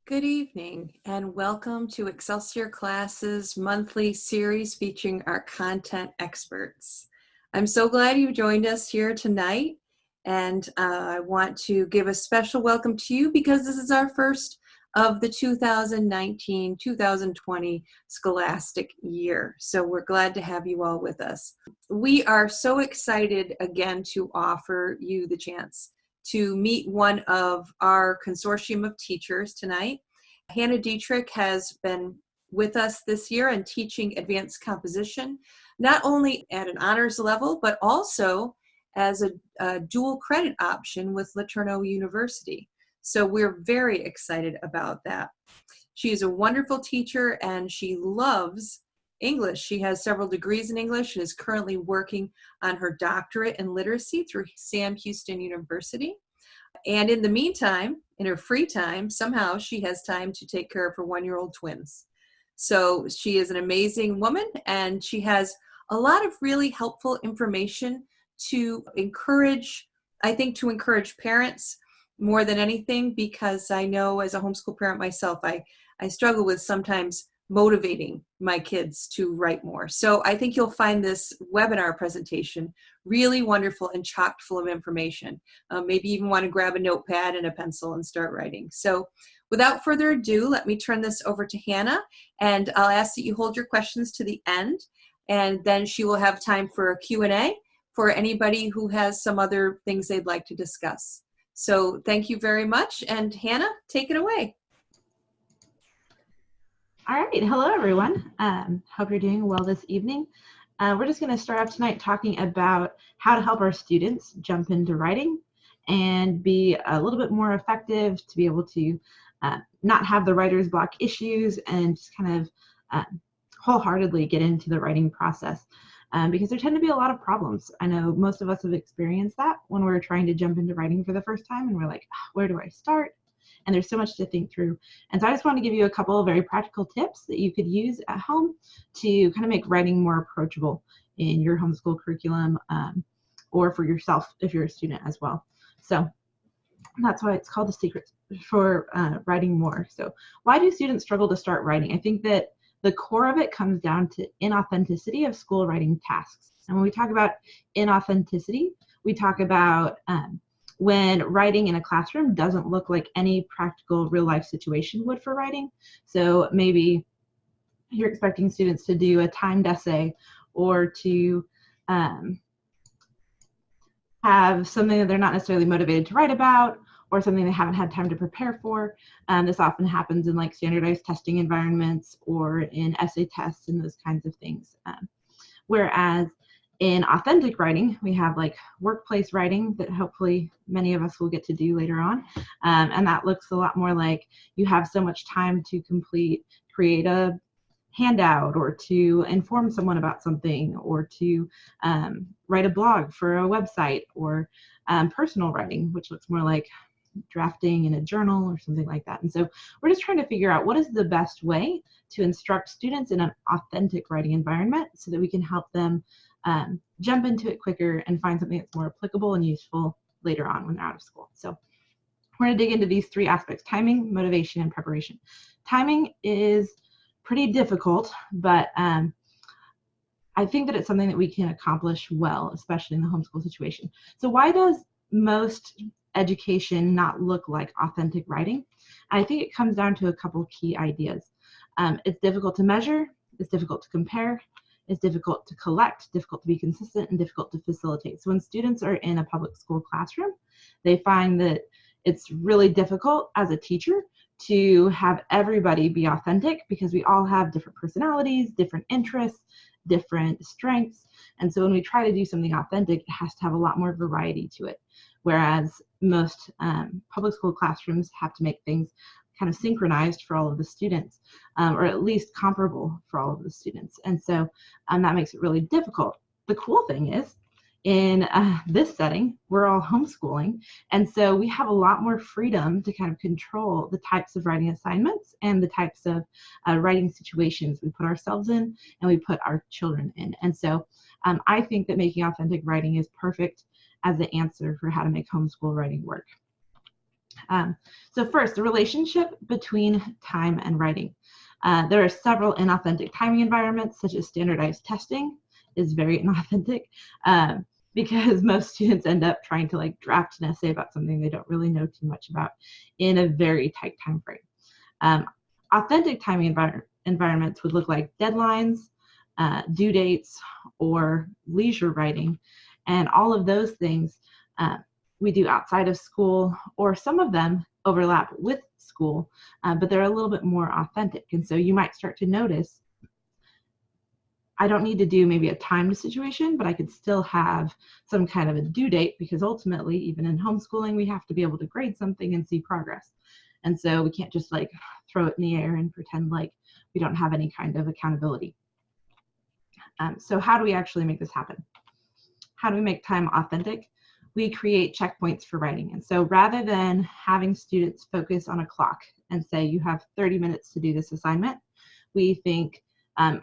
Good evening and welcome to Excelsior Classes monthly series featuring our content experts. I'm so glad you joined us here tonight, and I want to give a special welcome to you because this is our first of the 2019-2020 scholastic year. So we're glad to have you all with us. We are so excited again to offer you the chance to meet one of our consortium of teachers tonight. Hannah Dietrich has been with us this year and teaching advanced composition, not only at an honors level, but also as a dual credit option with LeTourneau University. So we're very excited about that. She is a wonderful teacher and she loves English. She has several degrees in English and is currently working on her doctorate in literacy through Sam Houston University. And in the meantime, in her free time, somehow she has time to take care of her one-year-old twins. So she is an amazing woman, and she has a lot of really helpful information to encourage, I think, to encourage parents more than anything, because I know as a homeschool parent myself, I struggle with sometimes motivating my kids to write more. So I think you'll find this webinar presentation really wonderful and chock full of information. Maybe even want to grab a notepad and a pencil and start writing. So without further ado, let me turn this over to Hannah, and I'll ask that you hold your questions to the end, and then she will have time for a Q&A for anybody who has some other things they'd like to discuss. So thank you very much, and Hannah, take it away. All right, hello everyone. Hope you're doing well this evening. We're just going to start off tonight talking about how to help our students jump into writing and be a little bit more effective, to be able to not have the writer's block issues and just kind of wholeheartedly get into the writing process, because there tend to be a lot of problems. I know most of us have experienced that when we're trying to jump into writing for the first time and we're like, where do I start? And there's so much to think through. And so I just want to give you a couple of very practical tips that you could use at home to kind of make writing more approachable in your homeschool curriculum, or for yourself if you're a student as well. So that's why it's called The Secret for Writing More. So why do students struggle to start writing? I think that the core of it comes down to inauthenticity of school writing tasks. And when we talk about inauthenticity, we talk about when writing in a classroom doesn't look like any practical real life situation would for writing. So maybe you're expecting students to do a timed essay or to have something that they're not necessarily motivated to write about, or something they haven't had time to prepare for. This often happens in like standardized testing environments or in essay tests and those kinds of things. Whereas in authentic writing, we have like workplace writing that hopefully many of us will get to do later on. And that looks a lot more like you have so much time to create a handout, or to inform someone about something, or to write a blog for a website, or personal writing, which looks more like drafting in a journal or something like that. And so we're just trying to figure out what is the best way to instruct students in an authentic writing environment so that we can help them jump into it quicker and find something that's more applicable and useful later on when they're out of school. So we're going to dig into these three aspects: timing, motivation, and preparation. Timing is pretty difficult, but I think that it's something that we can accomplish well, especially in the homeschool situation. So why does most education not look like authentic writing? I think it comes down to a couple key ideas. It's difficult to measure, it's difficult to compare, it's difficult to collect, difficult to be consistent, and difficult to facilitate. So when students are in a public school classroom, they find that it's really difficult as a teacher to have everybody be authentic, because we all have different personalities, different interests, different strengths. And so when we try to do something authentic, it has to have a lot more variety to it. Whereas most public school classrooms have to make things kind of synchronized for all of the students, or at least comparable for all of the students. And so that makes it really difficult. The cool thing is, in this setting, we're all homeschooling, and so we have a lot more freedom to kind of control the types of writing assignments and the types of writing situations we put ourselves in and we put our children in. And so I think that making authentic writing is perfect as the answer for how to make homeschool writing work. So first, the relationship between time and writing. There are several inauthentic timing environments, such as standardized testing is very inauthentic, because most students end up trying to like draft an essay about something they don't really know too much about in a very tight time frame. Authentic timing environments would look like deadlines, due dates, or leisure writing, and all of those things we do outside of school, or some of them overlap with school, but they're a little bit more authentic. And so you might start to notice, I don't need to do maybe a timed situation, but I could still have some kind of a due date, because ultimately, even in homeschooling, we have to be able to grade something and see progress. And so we can't just like throw it in the air and pretend like we don't have any kind of accountability. So how do we actually make this happen? How do we make time authentic? We create checkpoints for writing. And so rather than having students focus on a clock and say, you have 30 minutes to do this assignment, we think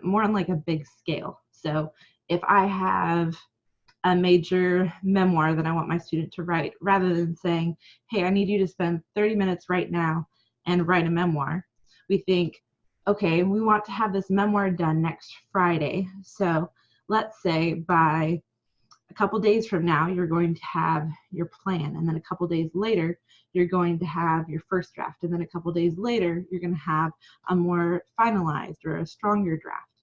more on like a big scale. So if I have a major memoir that I want my student to write, rather than saying, hey, I need you to spend 30 minutes right now and write a memoir, we think, okay, we want to have this memoir done next Friday. So let's say by a couple days from now, you're going to have your plan. And then a couple days later, you're going to have your first draft. And then a couple days later, you're going to have a more finalized or a stronger draft.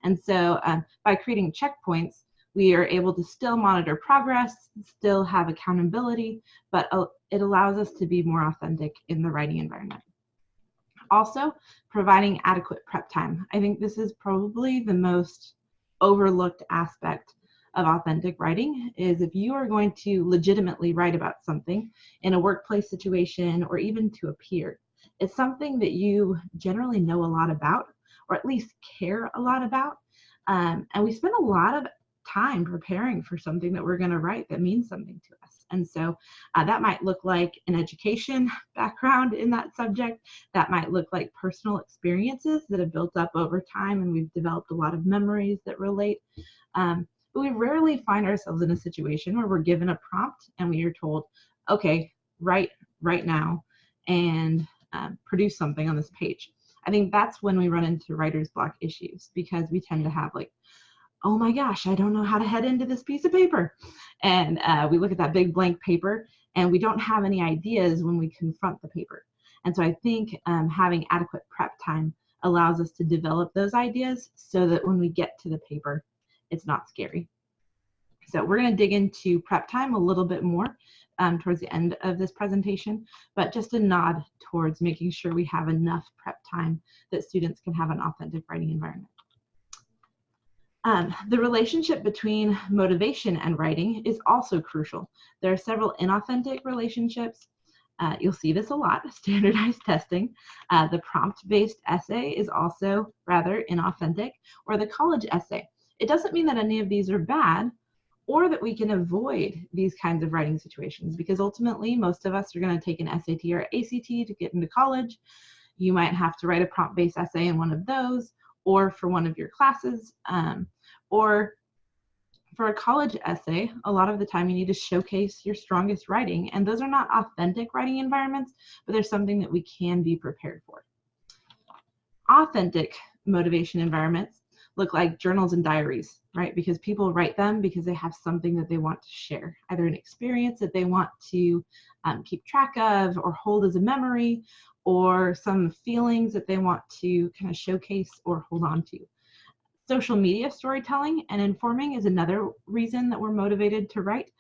And so by creating checkpoints, we are able to still monitor progress, still have accountability, but it allows us to be more authentic in the writing environment. Also, providing adequate prep time. I think this is probably the most overlooked aspect of authentic writing, is if you are going to legitimately write about something in a workplace situation or even to a peer, it's something that you generally know a lot about, or at least care a lot about. And we spend a lot of time preparing for something that we're going to write that means something to us. And so that might look like an education background in that subject. That might look like personal experiences that have built up over time, and we've developed a lot of memories that relate. But we rarely find ourselves in a situation where we're given a prompt and we are told, okay, write right now and produce something on this page. I think that's when we run into writer's block issues, because we tend to have like, oh my gosh, I don't know how to head into this piece of paper. And we look at that big blank paper and we don't have any ideas when we confront the paper. And so I think having adequate prep time allows us to develop those ideas so that when we get to the paper, it's not scary. So we're going to dig into prep time a little bit more towards the end of this presentation, but just a nod towards making sure we have enough prep time that students can have an authentic writing environment. The relationship between motivation and writing is also crucial. There are several inauthentic relationships. You'll see this a lot, standardized testing. The prompt-based essay is also rather inauthentic, or the college essay. It doesn't mean that any of these are bad or that we can avoid these kinds of writing situations, because ultimately most of us are going to take an SAT or ACT to get into college. You might have to write a prompt-based essay in one of those, or for one of your classes, or for a college essay, a lot of the time you need to showcase your strongest writing, and those are not authentic writing environments, but they're something that we can be prepared for. Authentic motivation environments look like journals and diaries, right? Because people write them because they have something that they want to share, either an experience that they want to keep track of or hold as a memory, or some feelings that they want to kind of showcase or hold on to. Social media storytelling and informing is another reason that we're motivated to write.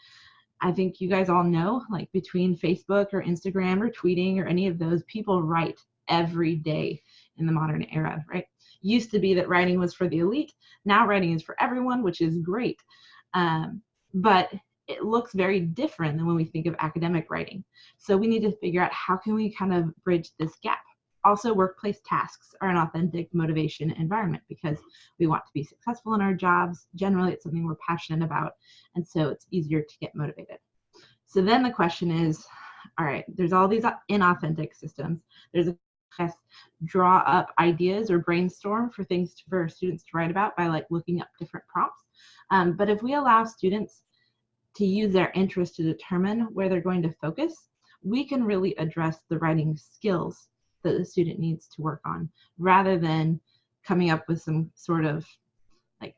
I think you guys all know, like between Facebook or Instagram or tweeting or any of those, people write every day in the modern era, right? Used to be that writing was for the elite. Now writing is for everyone, which is great. But it looks very different than when we think of academic writing. So we need to figure out how can we kind of bridge this gap. Also, workplace tasks are an authentic motivation environment because we want to be successful in our jobs. Generally, it's something we're passionate about, and so it's easier to get motivated. So then the question is, all right, there's all these inauthentic systems. There's a test, draw up ideas or brainstorm for things for students to write about by like looking up different prompts. But if we allow students to use their interest to determine where they're going to focus, we can really address the writing skills that the student needs to work on, rather than coming up with some sort of like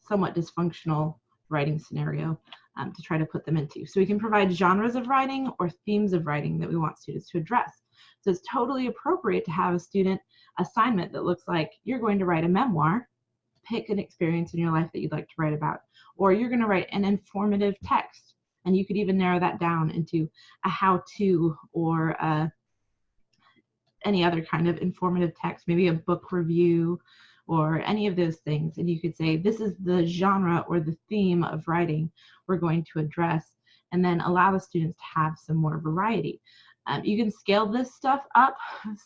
somewhat dysfunctional writing scenario to try to put them into. So we can provide genres of writing or themes of writing that we want students to address. So it's totally appropriate to have a student assignment that looks like you're going to write a memoir, pick an experience in your life that you'd like to write about, or you're going to write an informative text. And you could even narrow that down into a how-to or any other kind of informative text, maybe a book review or any of those things. And you could say, this is the genre or the theme of writing we're going to address, and then allow the students to have some more variety. You can scale this stuff up.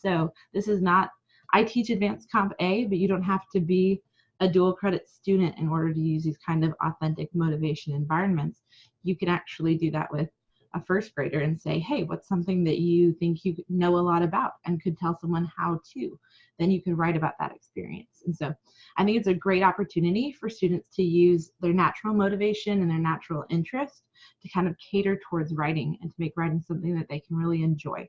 So this is not, I teach advanced comp A, but you don't have to be a dual credit student in order to use these kind of authentic motivation environments. You can actually do that with a first grader and say, hey, what's something that you think you know a lot about and could tell someone how to? Then you can write about that experience. And so I think it's a great opportunity for students to use their natural motivation and their natural interest to kind of cater towards writing and to make writing something that they can really enjoy.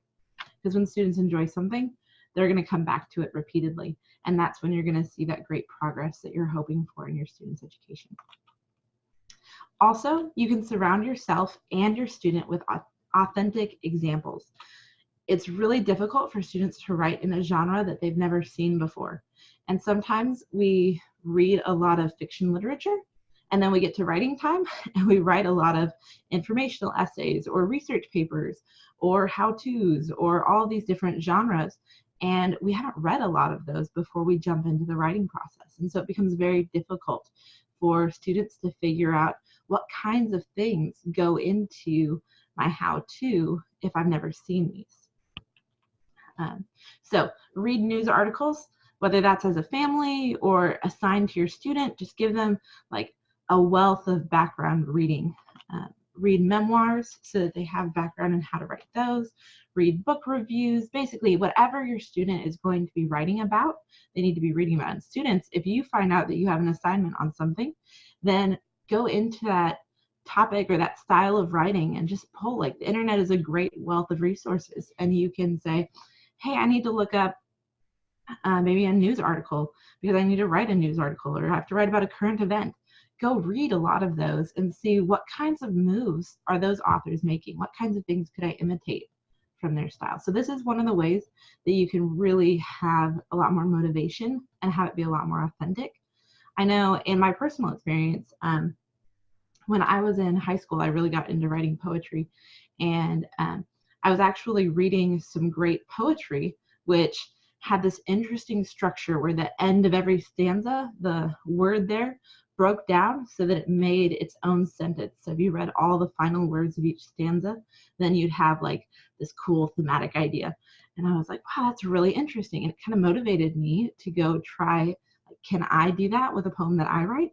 Because when students enjoy something, they're going to come back to it repeatedly. And that's when you're going to see that great progress that you're hoping for in your students' education. Also, you can surround yourself and your student with authentic examples. It's really difficult for students to write in a genre that they've never seen before. And sometimes we read a lot of fiction literature, and then we get to writing time and we write a lot of informational essays or research papers or how-tos or all these different genres. And we haven't read a lot of those before we jump into the writing process. And so it becomes very difficult for students to figure out what kinds of things go into my how-to if I've never seen these. So read news articles, whether that's as a family or assigned to your student. Just give them like a wealth of background reading. Read memoirs so that they have background in how to write those. Read book reviews. Basically, whatever your student is going to be writing about, they need to be reading about. And students, if you find out that you have an assignment on something, then go into that topic or that style of writing and just pull. Like, the internet is a great wealth of resources, and you can say, hey, I need to look up maybe a news article because I need to write a news article, or I have to write about a current event. Go read a lot of those and see what kinds of moves are those authors making. What kinds of things could I imitate from their style? So this is one of the ways that you can really have a lot more motivation and have it be a lot more authentic. I know in my personal experience, when I was in high school, I really got into writing poetry, and I was actually reading some great poetry, which had this interesting structure where the end of every stanza, the word there, broke down so that it made its own sentence. So if you read all the final words of each stanza, then you'd have like this cool thematic idea. And I was like, wow, that's really interesting. And it kind of motivated me to go try, like, can I do that with a poem that I write?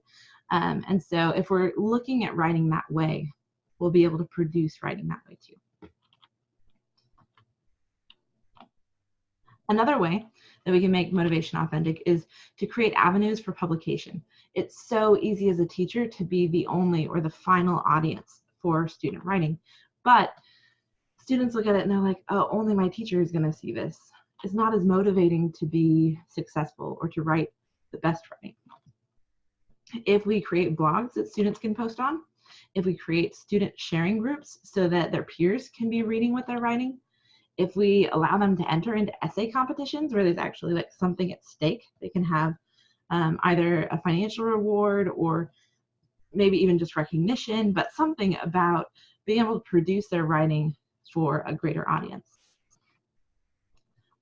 And so if we're looking at writing that way, we'll be able to produce writing that way too. Another way that we can make motivation authentic is to create avenues for publication. It's so easy as a teacher to be the only or the final audience for student writing, but students look at it and they're like, oh, only my teacher is going to see this. It's not as motivating to be successful or to write the best writing. If we create blogs that students can post on, if we create student sharing groups so that their peers can be reading what they're writing, if we allow them to enter into essay competitions where there's actually like something at stake, they can have either a financial reward or maybe even just recognition, but something about being able to produce their writing for a greater audience.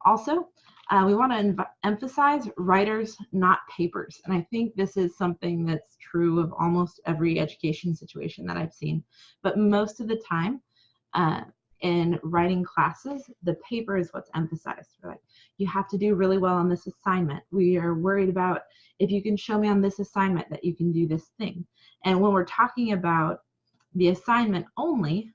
Also, we want to emphasize writers, not papers. And I think this is something that's true of almost every education situation that I've seen. But most of the time, in writing classes, the paper is what's emphasized. We're like, you have to do really well on this assignment. We are worried about if you can show me on this assignment that you can do this thing. And when we're talking about the assignment only,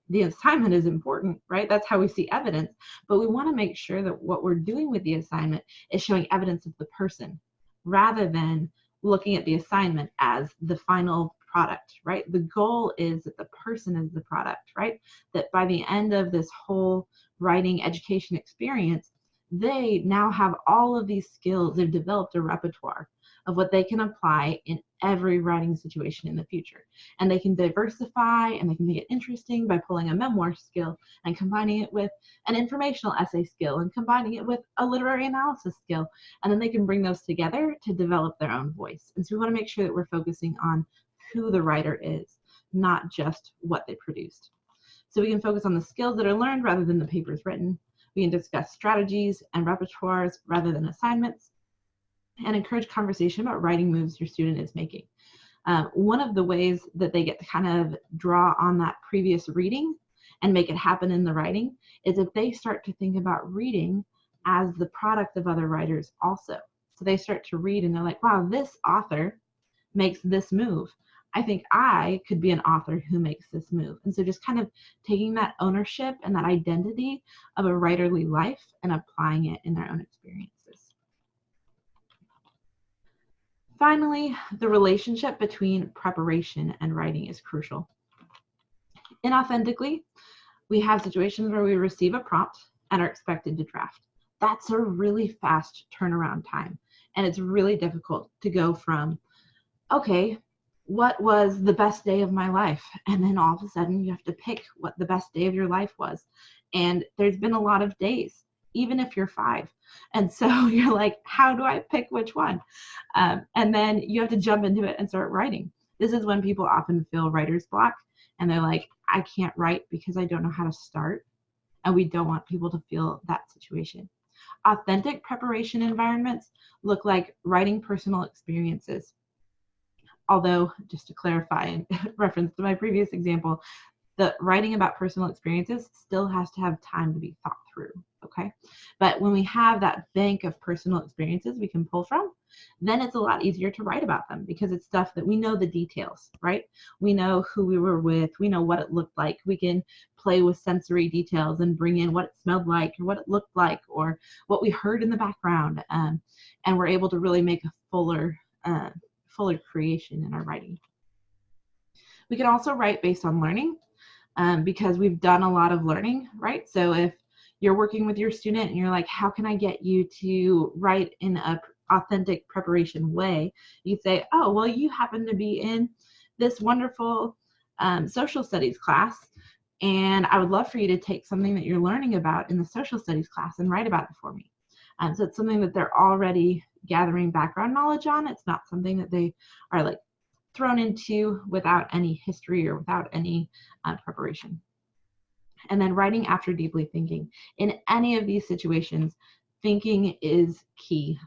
the assignment is important, right? That's how we see evidence. But we want to make sure that what we're doing with the assignment is showing evidence of the person, rather than looking at the assignment as the final product, right? The goal is that the person is the product, right? That by the end of this whole writing education experience, they now have all of these skills. They've developed a repertoire of what they can apply in every writing situation in the future. And they can diversify and they can make it interesting by pulling a memoir skill and combining it with an informational essay skill and combining it with a literary analysis skill. And then they can bring those together to develop their own voice. And so we want to make sure that we're focusing on who the writer is, not just what they produced. So we can focus on the skills that are learned rather than the papers written. We can discuss strategies and repertoires rather than assignments, and encourage conversation about writing moves your student is making. One of the ways that they get to kind of draw on that previous reading and make it happen in the writing is if they start to think about reading as the product of other writers also. So they start to read and they're like, wow, this author makes this move. I think I could be an author who makes this move. And so just kind of taking that ownership and that identity of a writerly life and applying it in their own experiences. Finally, the relationship between preparation and writing is crucial. Inauthentically, we have situations where we receive a prompt and are expected to draft. That's a really fast turnaround time. And it's really difficult to go from, okay, what was the best day of my life? And then all of a sudden you have to pick what the best day of your life was. And there's been a lot of days, even if you're 5. And so you're like, how do I pick which one? And then you have to jump into it and start writing. This is when people often feel writer's block and they're like, I can't write because I don't know how to start. And we don't want people to feel that situation. Authentic preparation environments look like writing personal experiences. Although, just to clarify in reference to my previous example, the writing about personal experiences still has to have time to be thought through, okay? But when we have that bank of personal experiences we can pull from, then it's a lot easier to write about them because it's stuff that we know the details, right? We know who we were with, we know what it looked like. We can play with sensory details and bring in what it smelled like or what it looked like or what we heard in the background. And we're able to really make a fuller creation in our writing. We can also write based on learning. Because we've done a lot of learning, right? So if you're working with your student and you're like, how can I get you to write in an authentic preparation way? You say, oh, well, you happen to be in this wonderful social studies class, and I would love for you to take something that you're learning about in the social studies class and write about it for me. So it's something that they're already gathering background knowledge on. It's not something that they are like thrown into without any history or without any preparation. And then writing after deeply thinking. In any of these situations, thinking is key.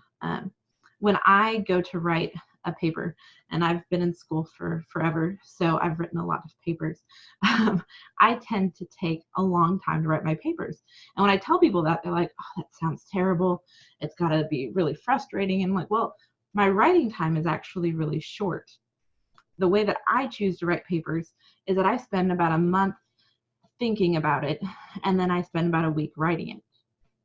When I go to write a paper, and I've been in school for forever, so I've written a lot of papers, I tend to take a long time to write my papers. And when I tell people that, they're like, oh, that sounds terrible. It's got to be really frustrating. And I'm like, well, my writing time is actually really short. The way that I choose to write papers is that I spend about a month thinking about it, and then I spend about a week writing it,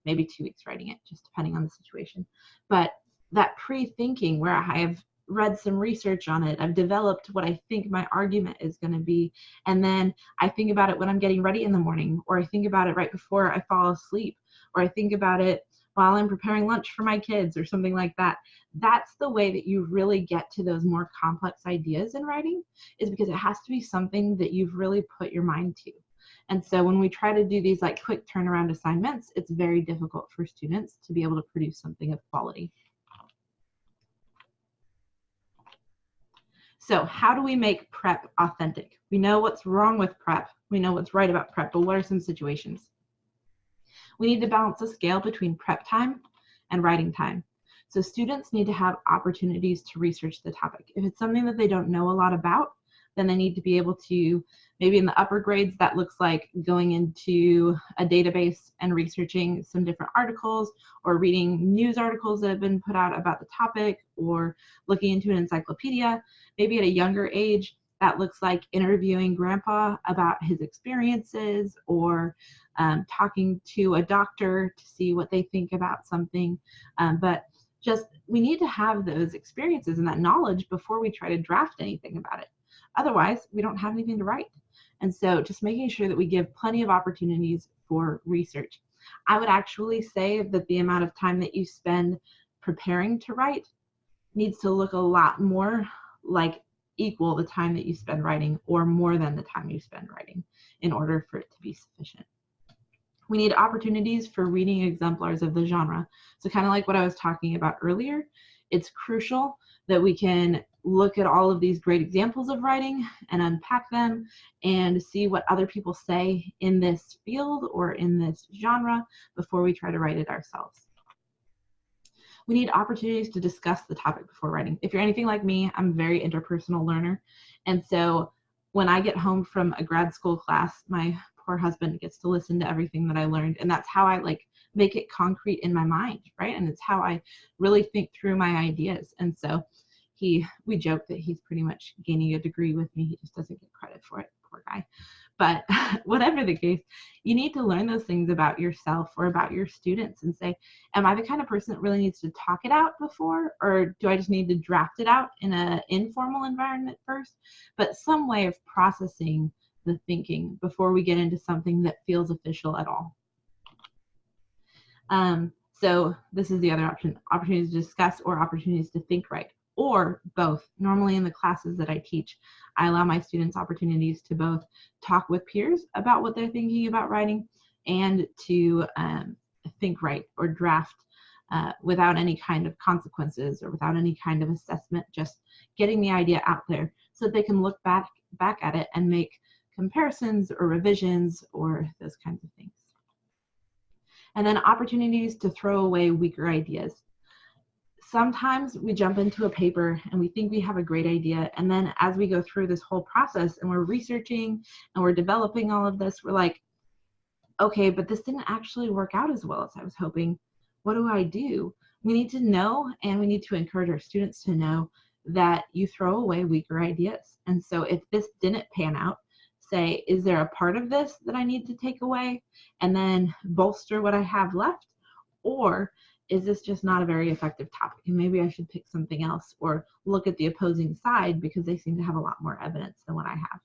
maybe 2 weeks writing it, just depending on the situation. But that pre-thinking where I have read some research on it, I've developed what I think my argument is going to be, and then I think about it when I'm getting ready in the morning, or I think about it right before I fall asleep, or I think about it while I'm preparing lunch for my kids or something like that. That's the way that you really get to those more complex ideas in writing, is because it has to be something that you've really put your mind to. And so when we try to do these like quick turnaround assignments, it's very difficult for students to be able to produce something of quality. So how do we make prep authentic? We know what's wrong with prep. We know what's right about prep, but what are some situations? We need to balance the scale between prep time and writing time. So students need to have opportunities to research the topic. If it's something that they don't know a lot about, then they need to be able to, maybe in the upper grades, that looks like going into a database and researching some different articles, or reading news articles that have been put out about the topic, or looking into an encyclopedia. Maybe at a younger age, that looks like interviewing grandpa about his experiences, or talking to a doctor to see what they think about something. But just, we need to have those experiences and that knowledge before we try to draft anything about it. Otherwise, we don't have anything to write. And so just making sure that we give plenty of opportunities for research. I would actually say that the amount of time that you spend preparing to write needs to look a lot more like equal the time that you spend writing or more than the time you spend writing in order for it to be sufficient. We need opportunities for reading exemplars of the genre. So kind of like what I was talking about earlier, it's crucial that we can look at all of these great examples of writing and unpack them and see what other people say in this field or in this genre before we try to write it ourselves. We need opportunities to discuss the topic before writing. If you're anything like me, I'm a very interpersonal learner. And so when I get home from a grad school class, my poor husband gets to listen to everything that I learned. And that's how I like make it concrete in my mind, right? And it's how I really think through my ideas. And so we joke that he's pretty much gaining a degree with me. He just doesn't get credit for it, poor guy. But whatever the case, you need to learn those things about yourself or about your students and say, am I the kind of person that really needs to talk it out before, or do I just need to draft it out in an informal environment first? But some way of processing the thinking before we get into something that feels official at all. So this is the other option, opportunities to discuss or opportunities to think right, or both. Normally in the classes that I teach, I allow my students opportunities to both talk with peers about what they're thinking about writing and to think right or draft without any kind of consequences or without any kind of assessment, just getting the idea out there so that they can look back at it and make comparisons or revisions or those kinds of things. And then opportunities to throw away weaker ideas. Sometimes we jump into a paper and we think we have a great idea, and then as we go through this whole process and we're researching and we're developing all of this, we're like, okay, but this didn't actually work out as well as I was hoping. What do I do? We need to know, and we need to encourage our students to know that you throw away weaker ideas. And so if this didn't pan out, say, is there a part of this that I need to take away and then bolster what I have left? Or is this just not a very effective topic and maybe I should pick something else or look at the opposing side because they seem to have a lot more evidence than what I have?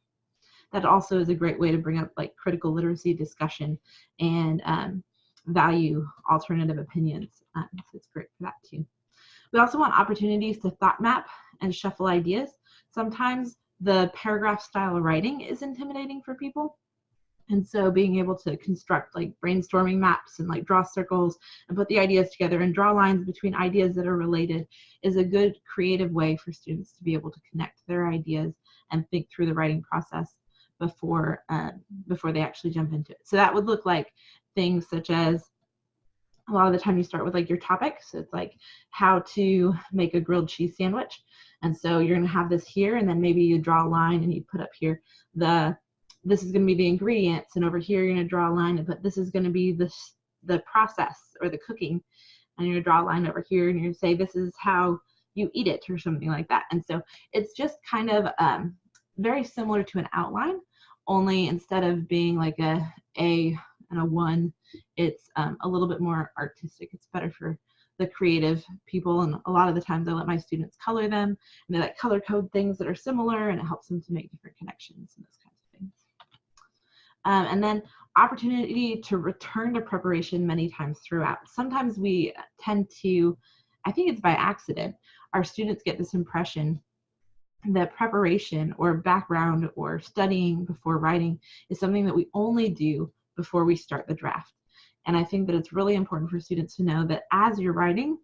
That also is a great way to bring up like critical literacy discussion and value alternative opinions. So it's great for that too. We also want opportunities to thought map and shuffle ideas. Sometimes the paragraph style writing is intimidating for people. And so being able to construct like brainstorming maps and like draw circles and put the ideas together and draw lines between ideas that are related is a good creative way for students to be able to connect their ideas and think through the writing process before they actually jump into it. So that would look like things such as, a lot of the time you start with like your topic. So it's like how to make a grilled cheese sandwich. And so you're going to have this here, and then maybe you draw a line and you put up here this is going to be the ingredients, and over here you're going to draw a line and put this is going to be the process or the cooking, and you're going to draw a line over here and you're going to say this is how you eat it or something like that. And so it's just kind of very similar to an outline, only instead of being like a and a 1, it's a little bit more artistic. It's better for the creative people, and a lot of the times I let my students color them, and they like color code things that are similar, and it helps them to make different connections and those kinds of things. And then opportunity to return to preparation many times throughout. Sometimes we tend to, I think it's by accident, our students get this impression that preparation or background or studying before writing is something that we only do before we start the draft. And I think that it's really important for students to know that as you're writing,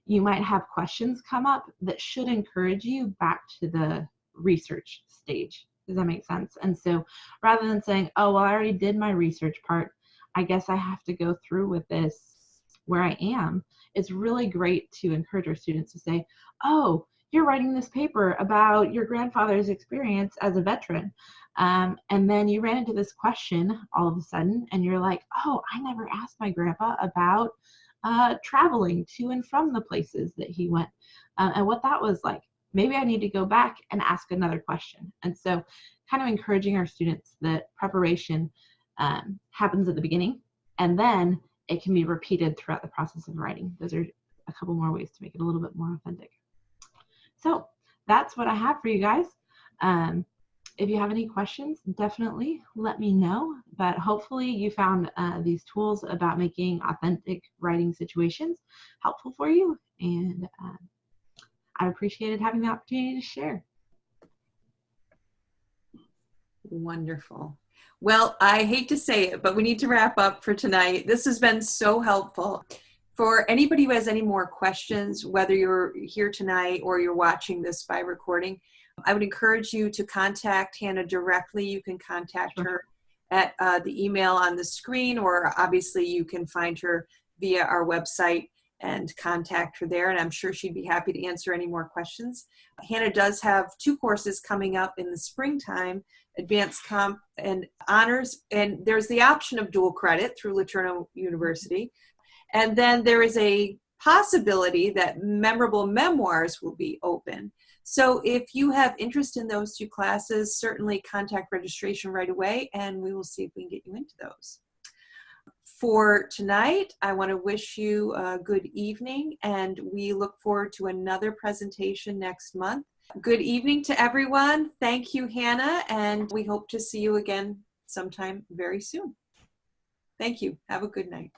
you might have questions come up that should encourage you back to the research stage. Does that make sense? And so rather than saying, oh, well, I already did my research part, I guess I have to go through with this where I am, it's really great to encourage our students to say, oh, you're writing this paper about your grandfather's experience as a veteran. And then you ran into this question all of a sudden, and you're like, oh, I never asked my grandpa about traveling to and from the places that he went and what that was like. Maybe I need to go back and ask another question. And so kind of encouraging our students that preparation happens at the beginning, and then it can be repeated throughout the process of writing. Those are a couple more ways to make it a little bit more authentic. So that's what I have for you guys. if you have any questions, definitely let me know. But hopefully you found these tools about making authentic writing situations helpful for you. And I appreciated having the opportunity to share. Wonderful. Well, I hate to say it, but we need to wrap up for tonight. This has been so helpful. For anybody who has any more questions, whether you're here tonight or you're watching this by recording, I would encourage you to contact Hannah directly. You can contact her at the email on the screen, or obviously you can find her via our website and contact her there, and I'm sure she'd be happy to answer any more questions. Hannah does have 2 courses coming up in the springtime, Advanced Comp and Honors, and there's the option of dual credit through LeTourneau University. And then there is a possibility that memorable memoirs will be open. So if you have interest in those 2 classes, certainly contact registration right away, and we will see if we can get you into those. For tonight, I want to wish you a good evening, and we look forward to another presentation next month. Good evening to everyone. Thank you, Hannah, and we hope to see you again sometime very soon. Thank you. Have a good night.